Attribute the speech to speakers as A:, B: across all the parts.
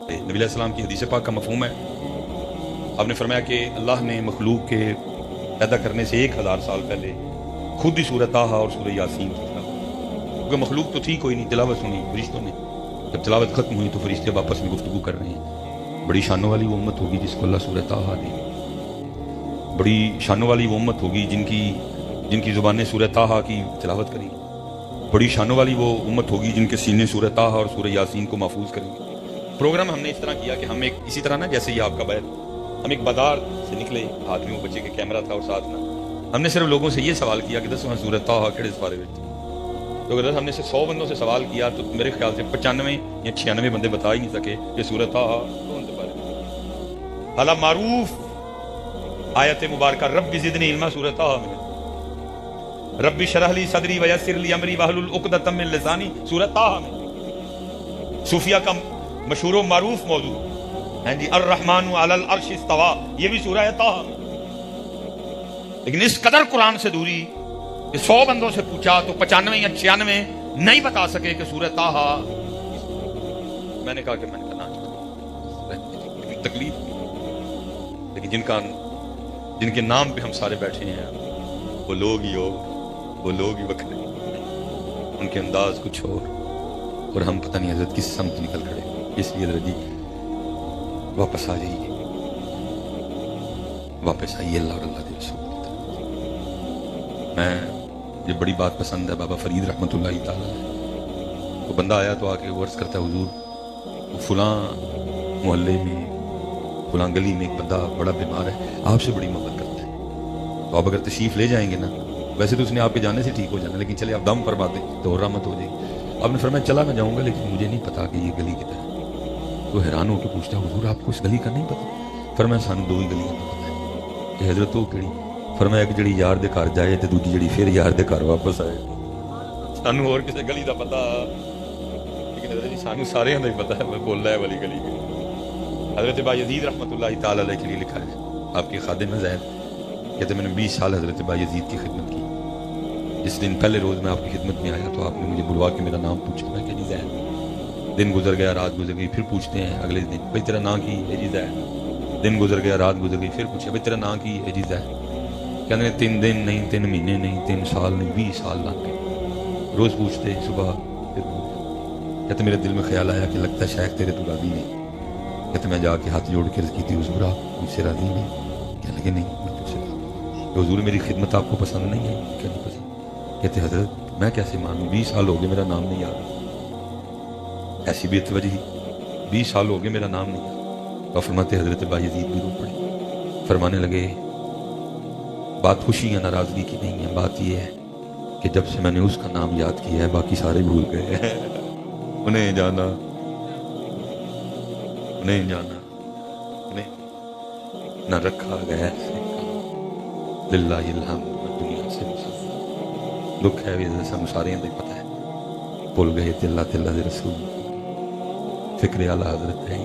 A: نبی علیہ السلام کی حدیث پاک کا مفہوم ہے، آپ نے فرمایا کہ اللہ نے مخلوق کے پیدا کرنے سے 1000 سال پہلے خود ہی سورہ طٰہٰ اور سورہ یاسین کی تلاوت، کیونکہ مخلوق تو تھی کوئی نہیں، تلاوت سنی فرشتوں نے، جب تلاوت ختم ہوئی تو فرشتے واپس میں گفتگو کر رہے ہیں۔ بڑی شانوں والی وہ امت ہوگی جس کو اللہ سورہ طٰہٰ دے، بڑی شانوں والی وہ امت ہوگی جن کی زبانیں سورہ طٰہٰ کی تلاوت کریں، بڑی شانوں والی وہ امت ہوگی جن کے سینے سورہ طٰہٰ اور سورہ یاسین کو محفوظ کریں گے۔ پروگرام ہم نے اس طرح کیا کہ ہم ایک اسی طرح نا، جیسے یہ آپ کا بیت، ہم ایک بازار سے نکلے، ہاتھ میں وہ بچے کے کیمرہ تھا اور ساتھ نا ہم نے صرف لوگوں سے یہ سوال کیا کہ دسواں سورہ طٰہٰ کیڑے سپارے وچ، تو اگر ہم نے سے 100 بندوں سے سوال کیا تو میرے خیال سے 95 یا 96 بندے بتا ہی نہیں سکے کہ سورہ طٰہٰ کون سے پارے میں۔ حالا معروف آیت مبارکہ رب زدنی علما سورہ طٰہٰ میں، رب اشرح لی صدری ویسر لی امری واحلل عقدۃ من لسانی سورہ طٰہٰ میں۔ صوفیہ کا مشہور و معروف موضوع ہیں جی الرحمن علی العرش استویٰ، یہ بھی سورہ طٰہٰ میں۔ لیکن اس قدر قرآن سے دوری کہ 100 بندوں سے پوچھا تو 95 یا 96 نہیں بتا سکے کہ سورہ طٰہٰ۔ میں نے کہا کہ میں نے کہا تکلیف، لیکن جن کے نام پہ ہم سارے بیٹھے ہیں وہ لوگ ہی وہ لوگ ہی وکھرے، ان کے انداز کچھ اور ہم پتہ نہیں حضرت کس سمت نکل کھڑے۔ اس لیے حضرت جی واپس آ جائیے، واپس آئیے اللہ اور اللہ کے رسول۔ میں یہ بڑی بات پسند ہے بابا فرید رحمۃ اللہ تعالیٰ، وہ بندہ آیا تو آ کے عرض کرتا ہے حضور وہ فلاں محلے میں فلاں گلی میں ایک بندہ بڑا بیمار ہے، آپ سے بڑی محبت کرتا ہے، تو آپ اگر تشریف لے جائیں گے نا، ویسے تو اس نے آپ کے جانے سے ٹھیک ہو جانا، لیکن چلے آپ دم فرما دیں تو اور رحمت ہو جائے گی۔ آپ نے فرمایا چلا میں جاؤں گا لیکن مجھے نہیں پتا کہ یہ گلی کدھر ہے۔ تو حیران ہو کے پوچھتا ہے حضور آپ کو اس گلی کا نہیں پتا؟ فرمایا سانو 2 ہی گلیاں کا پتا ہے۔ کہ حضرت وہ کیڑی؟ فرمایا کہ جڑی یار دے گھر جائے تے دوجی جڑی پھر یار دے گھر واپس آئے۔ سانو اور کسی گلی دا پتا، لیکن حضرت جی سانو سارے دا ہی پتا ہے، میں بول رہا ہے والی گلی کی۔ حضرت بایزید رحمۃ اللہ تعالیٰ علیہ کے لیے لکھا ہے، آپ کے خادم ہیں زید، کہتے میں نے 20 سال حضرت بایزید کی خدمت کی۔ جس دن پہلے روز میں آپ کی خدمت میں آیا تو آپ نے مجھے بلوا کے میرا نام پوچھا، میں کہ جی زید۔ دن گزر گیا، رات گزر گئی، پھر پوچھتے ہیں اگلے دن بھائی تیرا نام کی ہے؟ جی زید۔ دن گزر گیا، رات گزر گئی، پھر پوچھا بھائی تیرا نام کی ہے؟ جی زید۔ کہتے ہیں 3 دن نہیں، 3 مہینے نہیں، 3 سال نہیں، 20 سال لگ گئے۔ روز پوچھتے صبح، پھر کہتے میرے دل میں خیال آیا کہ لگتا ہے شاید تیرے تو راضی نہیں۔ کہتے میں جا کے ہاتھ جوڑ کے عرض کی تھی حضور آپ مجھ سے راضی نہیں؟ کہنے لگے نہیں میں تجھ سے راضی۔ کہ حضور میری خدمت آپ کو پسند نہیں ہے؟ کہ نہیں پسند۔ کہتے حضرت میں کیسے مانوں، 20 سال ہو گئے میرا نام نہیں یاد، ایسی بھی اتوجہ 20 سال ہو گئے میرا نام نہیں یاد۔ اور فرماتے حضرت بایزید بھی رو پڑے، فرمانے لگے بات خوشی یا ناراضگی کی نہیں ہے، بات یہ ہے کہ جب سے میں نے اس کا نام یاد کیا ہے باقی سارے بھول گئے ہیں۔ انہیں جانا انہیں نہ رکھا گیا للہ الحمد دنیا سے مسلم۔ دکھ ہے بھی سانو سارے دے پتہ ہے، بھول گئے تے اللہ دے رسول، فکر اعلی حضرت ہے،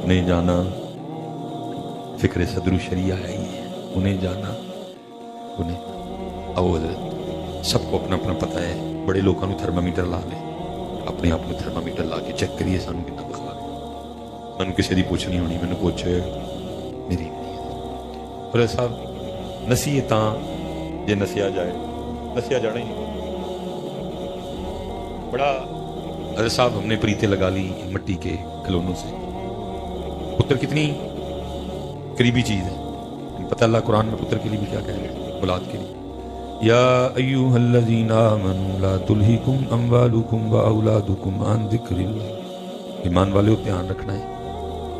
A: انہیں جانا فکر صدر و شریعہ ہے، انہیں جانا انہیں او حضرت سب کو اپنا اپنا پتہ ہے۔ بڑے لوگوں کو تھرمامیٹر لا لے، اپنے آپ کو تھرمامیٹر لا کے چیک کریے سانو کتنا بخار ہے۔ میں نے کسی دی پوچھنی ہونی، میں نے پوچھے میری اور صاحب نصیحتاں جے نسیا جائے، نسیا جانا ہی نہیں۔ بڑا ارے صاحب ہم نے پریتیں لگا لی مٹی کے کھلونوں سے، پتر کتنی قریبی چیز ہے، پتہ اللہ قرآن میں پتر کے لیے بھی کیا کہہ رہے ہیں، اولاد کے لیے۔ یا ایھا الذین آمنوا لا تلہکم اموالکم واولادکم عن ذکر اللہ۔ ایمان والے ہو دھیان رکھنا ہے،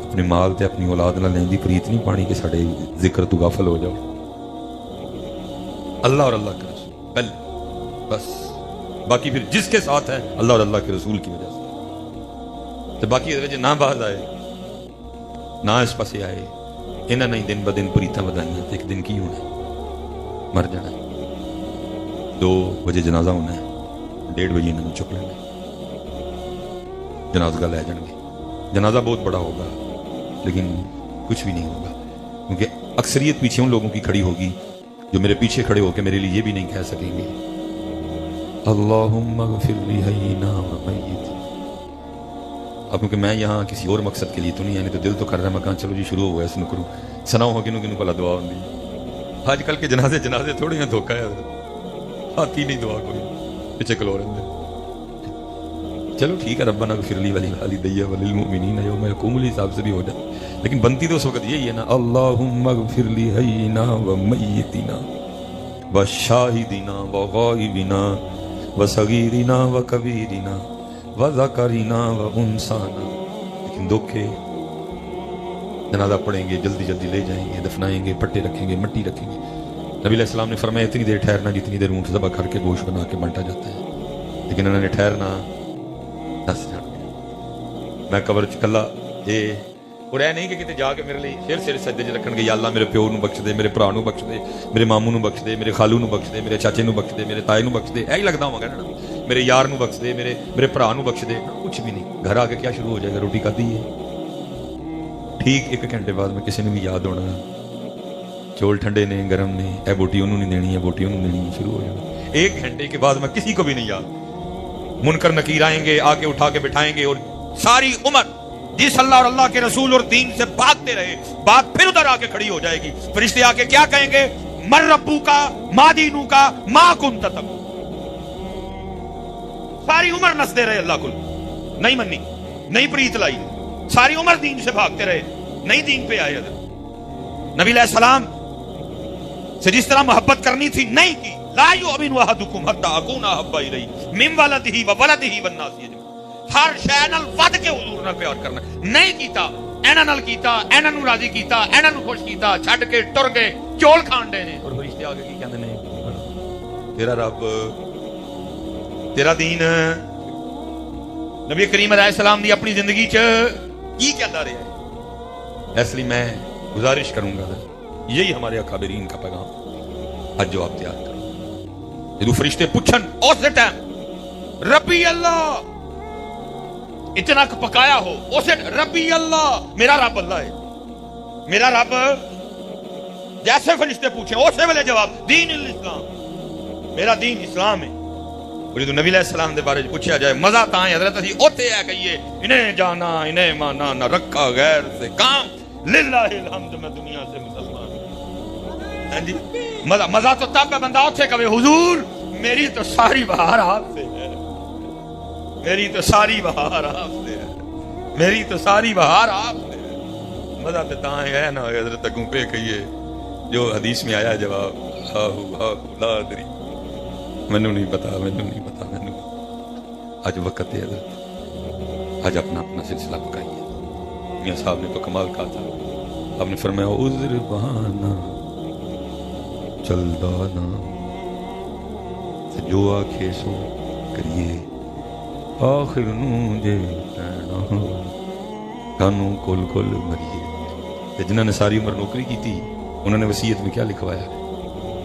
A: اپنے مال تے اپنی اولاد نال لیندی پریت نہیں پانی کہ ساڈے ذکر تو غافل ہو جاؤ۔ اللہ اور اللہ کے رسول پہلے، بس باقی پھر جس کے ساتھ ہے اللہ اور اللہ کے رسول کی وجہ سے، تو باقی اگر نہ باز آئے نہ اس پاسے آئے، انہاں نے دن بدن پریتاں ودائیاں تے ایک دن کی ہونا ہے، مر جانا ہے۔ 2 بجے جنازہ ہونا ہے، 1:30 بجے انہوں نے چک لینا ہے، جنازہ لے جان گے۔ جنازہ بہت بڑا ہوگا لیکن کچھ بھی نہیں ہوگا، کیونکہ اکثریت پیچھے ان لوگوں کی کھڑی ہوگی جو میرے پیچھے کھڑے ہو کے میرے لیے یہ بھی نہیں کہہ سکیں گے اللہم اغفر لی حینا و میت اب کیونکہ میں یہاں کسی اور مقصد کے لیے تو نہیں آئی، تو دل تو کر رہا ہے میں کہاں چلو جی شروع ہوا ہے اس کروں سناؤ ہو کنوں کنوں بھلا دعا ہوندی۔ آج کل کے جنازے تھوڑے ہیں، دھوکا ہے حضرت، آتی نہیں دعا کوئی، پیچھے کلو رہے ہیں۔ چلو ٹھیک ہے، ربنا اغفر لی ولوالدی وللمؤمنین یوم یقوم الحساب سے بھی ہو جائے، لیکن بنتی تو اس وقت یہی ہے نا، اللہم اغفر لی حینا ومیتنا وشاہدنا وغائبنا وصغیرنا وکبیرنا وذکرنا وانثانا۔ لیکن دکھے جنازہ پڑھیں گے، جلدی جلدی لے جائیں گے، دفنائیں گے، پٹے رکھیں گے، مٹی رکھیں گے۔ نبی علیہ السلام نے فرمایا اتنی دیر ٹھہرنا جتنی دیر اونٹ ذبح کر کے گوشت بنا کے بانٹا جاتا ہے، لیکن انہوں نے ٹھہرنا 10 جان گیا میں قبر چکلا اے اور اے نہیں کہ کتے جا کے میرے لیے پھر سر سجدے چ رکھن گے، یا اللہ میرے پیو نو بخش دے، میرے بھرا نو بخش دے، میرے ماموں نو بخش دے، میرے خالو نو بخش دے، میرے چاچے نو بخش دے، میرے تائے نو بخش دے، ایہی لگدا ہوں گا نا، میرے یار نو بخش دے، میرے بھرا نو بخش دے، کچھ بھی نہیں۔ گھر آ کے کیا شروع ہو جائے گا، روٹی کھادی ہے، ٹھیک 1 گھنٹے بعد میں کسی نے بھی یاد ہونا چول ٹھنڈے نے گرم نے، اے بوٹی انہوں نہیں دینی ہے، بوٹی انہوں دینی ہے، شروع ہو جائے۔ 1 گھنٹے کے بعد میں کسی کو بھی نہیں یاد، منکر نکیر آئیں گے، آ کے اٹھا کے بٹھائیں گے، اور ساری عمر جس اللہ اور اللہ کے رسول اور دین سے بھاگتے رہے، بات پھر ادھر آ کے کھڑی ہو جائے گی۔ فرشتے آ کے کیا کہیں گے، مر ربو کا، ما دینو کا، ما کنت تک۔ ساری عمر نسدے رہے اللہ کو، نہیں منی، نہیں پریت لائی، ساری عمر دین سے بھاگتے رہے، نہیں دین پہ آئے۔ نبی علیہ السلام سے جس طرح محبت کرنی تھی نہیں کی، لا یؤمن احدکم حتی اکون احب الیہ من ولدہ وولدہ والناس اجمعین۔ ہر شے نال ود کے حضور نال پیار کرنا نہیں کیتا، اینا نال کیتا، اینا نو راضی کیتا، اینا نو خوش کیتا، چھڈ کے ٹر گئے، چول کھان دے نے۔ اور فرشتے آگے کی کہندے نے، تیرا رب، تیرا دین۔ نبی کریم علیہ السلام دی اپنی زندگی چ کی کہندا رہا ہے، اس لیے میں گزارش کروں گا، یہی ہمارے اکابرین کا پیغام، آج جو آپ تیار کریں، جدو فرشتے پوچھن اس ٹائم ربی اللہ اتنا پکایا ہو، اسے ربی اللہ، میرا رب اللہ ہے، میرا رب، جیسے فرشتے پوچھیں اسی ویلے جواب، دین الاسلام، میرا دین اسلام ہے۔ اور جدو نبی علیہ السلام دے بارے پوچھا جائے مزہ تاں حضرت اسی اوتے ہے کہیے، انہیں جانا انہیں مانا، نہ رکھا غیر سے کام، للہ الحمد میں دنیا سے مسلمان۔ جی مزہ تو تب ہے بندہ اوتے کہے حضور میری تو ساری بہار آپ سے ہے، میری تو ساری بہار آپ سے ہے، میری تو ساری بہار آپ سے ہے۔ مزہ تو تاں ہے نا حضرت اگوں پہ کہیے جو حدیث میں آیا جواب، لا ادری، مینوں نہیں پتا، مینوں نہیں پتا، مینوں۔ آج وقت ہے حضرت، آج اپنا سلسلہ پکائیے۔ میاں صاحب نے تو کمال کہا تھا، آپ نے فرمایا عذر بہانا چلدا نا، جو آکھے سو کریے، آخر نو جے کہنا کانوں کل کل مریے۔ جنہوں نے ساری عمر نوکری کی تھی انہوں نے وصیت میں کیا لکھوایا،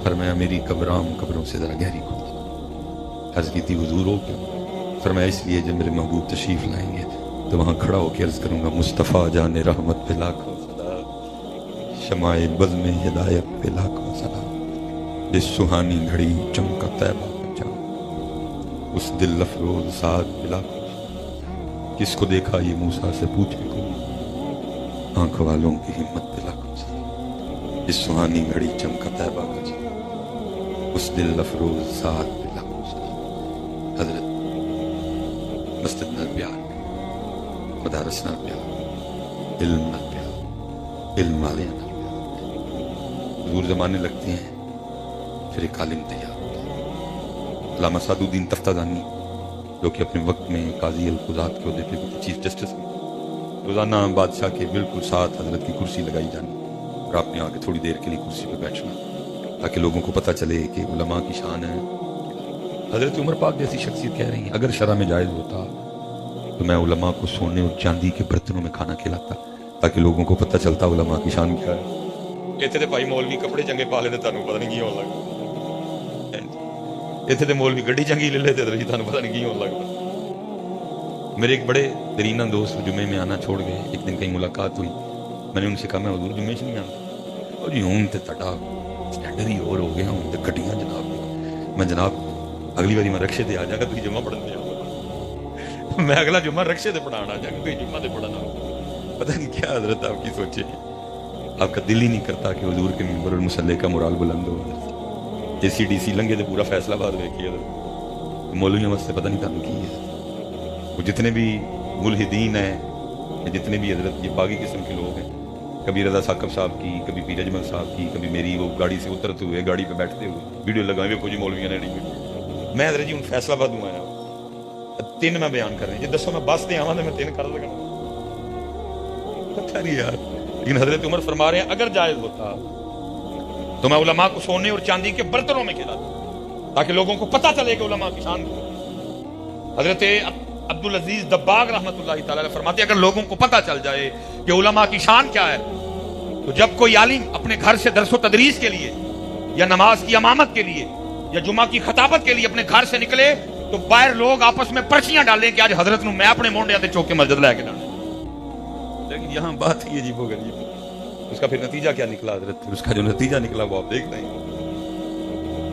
A: فرمایا میری قبرام قبروں سے ذرا گہری کھل دو۔ عرض کی تھی حضور ہو کیا؟ فرمایا اس لیے جب میرے محبوب تشریف لائیں گے تو وہاں کھڑا ہو کے عرض کروں گا، مصطفیٰ جان رحمت پہ لاکھوں صدا، شمع بزم ہدایت پہ لاکھوں صدا، جس سہانی گھڑی چمکا طیبہ کا چاند، اس دل افروز ساتھ پہ لاکھوں صدا، کس کو دیکھا یہ موسیٰ سے پوچھے کو، آنکھ والوں کی ہمت پہ لاکھوں صدا، جس سہانی گھڑی چمکا طیبہ کا چاند، اس دل افروز ساتھ پہ لاکھوں صدا۔ حضرت مسجد نال پیار، مدارس نال پیار، علم نال پیار، علم والے نال پیار، حضور زمانے لگتے ہیں پھر ایک عالم تیار ہوتا ہے۔ علامہ سعد الدین تفتازانی جو کہ اپنے وقت میں قاضی القضات کے عہدے پہ چیف جسٹس میں، روزانہ بادشاہ کے بالکل ساتھ حضرت کی کرسی لگائی جانی اور آپ نے آ کے تھوڑی دیر کے لیے کرسی پہ بیٹھنا تاکہ لوگوں کو پتہ چلے کہ علماء کی شان ہے۔ حضرت عمر پاک جیسی شخصیت کہہ رہی ہیں اگر شرع میں جائز ہوتا تو میں علماء کو سونے اور چاندی کے برتنوں میں کھانا کھلاتا تاکہ لوگوں کو پتہ چلتا علماء کی شان کیا ہے۔ اتنے تے بھائی مولوی کپڑے چنگے پا لے تے تانوں پتہ نہیں کی ہون لگا، اتنے تے مولوی گڈی چنگی لے لے تے تانوں پتہ نہیں کی ہون لگا۔ میرے ایک بڑے درینہ دوست جمعے میں آنا چھوڑ گئے، ایک دن کہیں ملاقات ہوئی، میں نے ان سے کہا میں حضور جمعے سے نہیں آتا، اور جی ہوں تے تٹا سٹینڈرڈ ہی اور ہو گیا ہوں تے گڈیاں جناب، میں جناب اگلی باری میں رکشے تے آ جا گا تھی جمعہ پڑھن دیا میں اگلا جمعہ رکشے سے پڑھانا جا کوئی جمعہ سے پڑھانا. پتہ نہیں کیا حضرت آپ کی سوچے, آپ کا دل ہی نہیں کرتا کہ حضور کے منبر المصلی کا مرال بلند ہو. اے سی ڈی سی لنگے تو پورا فیصلہ باد دیکھیے مولویوں واسطے پتہ نہیں تھا کی ہے. وہ جتنے بھی ملحدین ہیں, جتنے بھی حضرت یہ باغی قسم کے لوگ ہیں, کبھی رضا ثاقب صاحب کی, کبھی پیر اجمل صاحب کی, کبھی میری وہ گاڑی سے اترتے ہوئے گاڑی پہ بیٹھتے ہوئے ویڈیو لگائے ہوئے کچھ مولویوں نے نہیں. میں حضرت جی ہوں فیصلہ باد ہوں آیا 3 میں بیان کر رہے ہیں. جی دسو میں بس دے آواں تو میں 3 کر لگا پتہ نہیں یار. لیکن حضرت عمر فرما رہے ہیں اگر جائز ہوتا تو میں علماء کو سونے اور چاندی کے برتنوں میں کھلاتا تاکہ لوگوں کو پتہ چلے کہ علماء کی شان کو. حضرت عبدالعزیز دباغ رحمۃ اللہ تعالی علیہ فرماتے ہیں اگر لوگوں کو پتہ چل جائے کہ علماء کی شان کیا ہے تو جب کوئی عالم اپنے گھر سے درس و تدریس کے لیے یا نماز کی امامت کے لیے یا جمعہ کی خطابت کے لیے اپنے گھر سے نکلے تو باہر لوگ آپس میں پرچیاں ڈالیں کہ آج حضرت نو میں اپنے مونڈے تے چوک کے مسجد لے کے ڈالیں. لیکن یہاں بات ہی عجیب و غریب. اس کا پھر نتیجہ کیا نکلا حضرت؟ اس کا جو نتیجہ نکلا وہ آپ دیکھ رہے ہیں.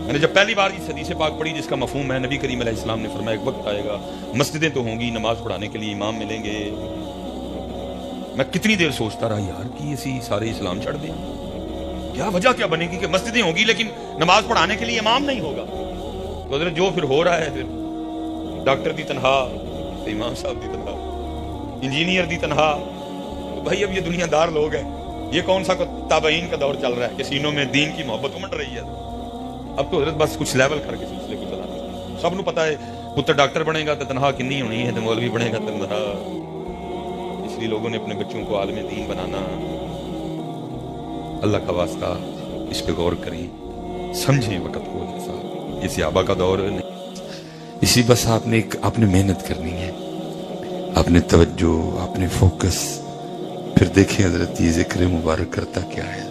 A: میں نے جب پہلی بار اس حدیث پاک پڑھی جس کا مفہوم ہے نبی کریم علیہ السلام نے فرمایا ایک وقت آئے گا مسجدیں تو ہوں گی, نماز پڑھانے کے لیے امام ملیں گے. میں کتنی دیر سوچتا رہا یار کہ اسی سارے اسلام چھڑ دیں, کیا وجہ کیا بنے گی کہ مسجدیں ہوں گی لیکن نماز پڑھانے کے لیے امام نہیں ہوگا. تو حضرت جو پھر ہو رہا ہے, پھر ڈاکٹر دی تنہا, امام صاحب دی تنہا, انجینئر دی تنہا, تو بھائی اب یہ دنیا دار لوگ ہیں. یہ کون سا تابعین کا دور چل رہا ہے کہ سینوں میں دین کی محبت امڑ رہی ہے. اب تو حضرت بس کچھ لیول کر کے سلسلے کو چلانا. سب نو پتا ہے پتر ڈاکٹر بنے گا تو تنہا کنی ہونی ہے, تو مولوی بنے گا تنہا. اس لیے لوگوں نے اپنے بچوں کو عالم دین بنانا. اللہ کا واسطہ اس پہ غور کریں, سمجھیں وقت کو. یہ صحابہ کا دور نہیں. اسی بس آپ نے محنت کرنی ہے, آپ نے توجہ, آپ نے فوکس. پھر دیکھیں حضرت یہ ذکر مبارک کرتا کیا ہے,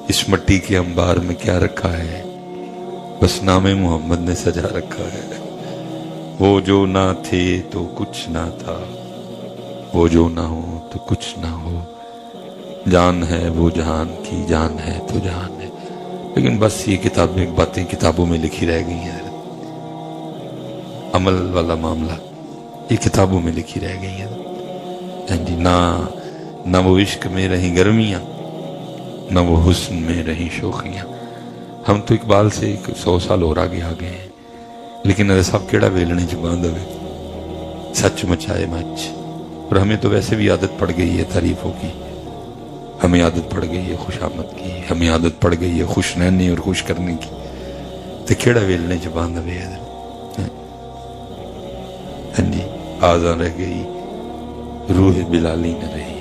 A: اس مٹی کے انبار میں کیا رکھا ہے, بس نام محمد نے سجا رکھا ہے. وہ جو نہ تھے تو کچھ نہ تھا, وہ جو نہ ہو تو کچھ نہ ہو. جان ہے وہ جہان کی, جان ہے تو جہان ہے. لیکن بس یہ کتابیں باتیں کتابوں میں لکھی رہ گئی ہیں. عمل والا معاملہ یہ کتابوں میں لکھی رہ گئی ہیں. جی نہ وہ عشق میں رہیں گرمیاں, نہ وہ حسن میں رہیں شوخیاں. ہم تو اقبال سے 100 سال اور آگے ہیں, لیکن ارے صاحب کیڑا ویلنے چ باندھ ہوئے, سچ مچائے مچ. اور ہمیں تو ویسے بھی عادت پڑ گئی ہے تعریفوں کی, ہمیں عادت پڑ گئی ہے خوشامد کی, ہمیں عادت پڑ گئی ہے خوش رہنے اور خوش کرنے کی. تو کیڑا ویلنے چ باندھ ہوئے حضرت. جی آزاں رہ گئی, روح بلالی نہ رہی,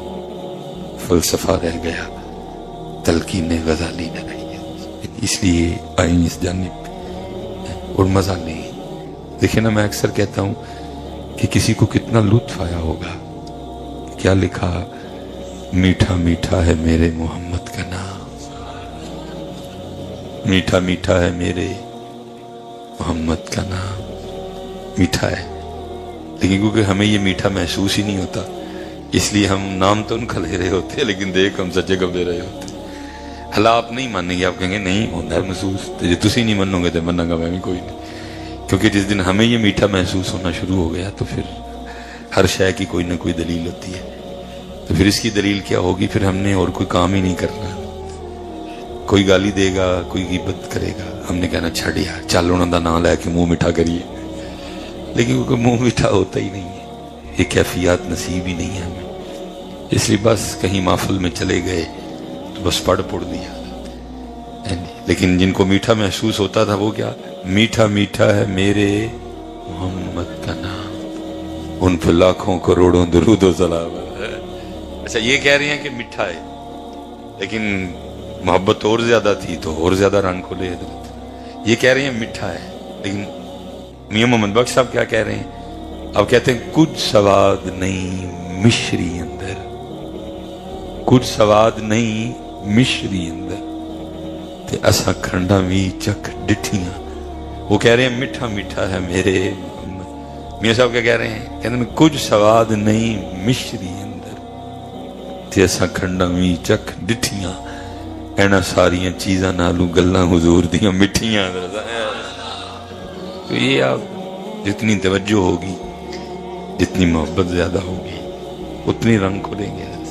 A: فلسفہ رہ گیا, تلقین غزالی نہ رہی. اس لیے آئیں اس جانب اور مزہ لیں. دیکھیں نا, میں اکثر کہتا ہوں کہ کسی کو کتنا لطف آیا ہوگا. کیا لکھا, میٹھا میٹھا ہے میرے محمد کا نام, میٹھا میٹھا ہے میرے محمد کا نام. میٹھا ہے, لیکن کیونکہ ہمیں یہ میٹھا محسوس ہی نہیں ہوتا, اس لیے ہم نام تو ان کا لے رہے ہوتے ہیں لیکن دیکھ ہم سچے کب لے رہے ہوتے. حالا آپ نہیں مانیں گے, آپ کہیں گے نہیں ہوتا ہے محسوس, تو جی تسی نہیں منو گے تو منوں گا میں بھی کوئی نہیں. کیونکہ جس دن ہمیں یہ میٹھا محسوس ہونا شروع ہو گیا تو پھر ہر شے کی کوئی نہ کوئی دلیل ہوتی ہے. تو پھر اس کی دلیل کیا ہوگی, پھر ہم نے اور کوئی کام ہی نہیں کرنا. کوئی گالی دے گا, کوئی غیبت کرے گا, ہم نے کہنا چھڑ یار چل انہوں دا نام لے کے منہ میٹھا کریے. لیکن کیونکہ منہ میٹھا ہوتا ہی نہیں ہے, یہ کیفیات نصیب ہی نہیں ہے ہمیں. اس لیے بس کہیں محفل میں چلے گئے تو بس پڑھ دیا. لیکن جن کو میٹھا محسوس ہوتا تھا وہ کیا, میٹھا میٹھا ہے میرے محمد کا نام, ان پہ لاکھوں کروڑوں درود و سلام. اچھا یہ کہہ رہے ہیں کہ میٹھا ہے, لیکن محبت اور زیادہ تھی تو اور زیادہ رنگ کھلے حضرت. یہ کہہ رہے ہیں میٹھا ہے, لیکن میاں محمد بخش صاحب کیا کہہ رہے ہیں, اب کہتے ہیں کچھ سواد نہیں مشری اندر, کچھ سواد نہیں مشری اندر, تے اساں کھنڈا بھی چکھ ڈٹھیاں. وہ کہہ رہے ہیں میٹھا میٹھا ہے میرے محمد. میاں صاحب کیا کہہ رہے ہیں, کہتے ہیں کچھ سواد نہیں مشری اندر, تے اساں کھنڈا بھی چکھ ڈٹھیاں. اینا ساریاں چیزاں نالو گلاں حضور دیاں مٹھیاں. تو یہ آپ جتنی توجہ ہوگی جتنی محبت زیادہ ہوگی اتنی رنگ کھلیں گے.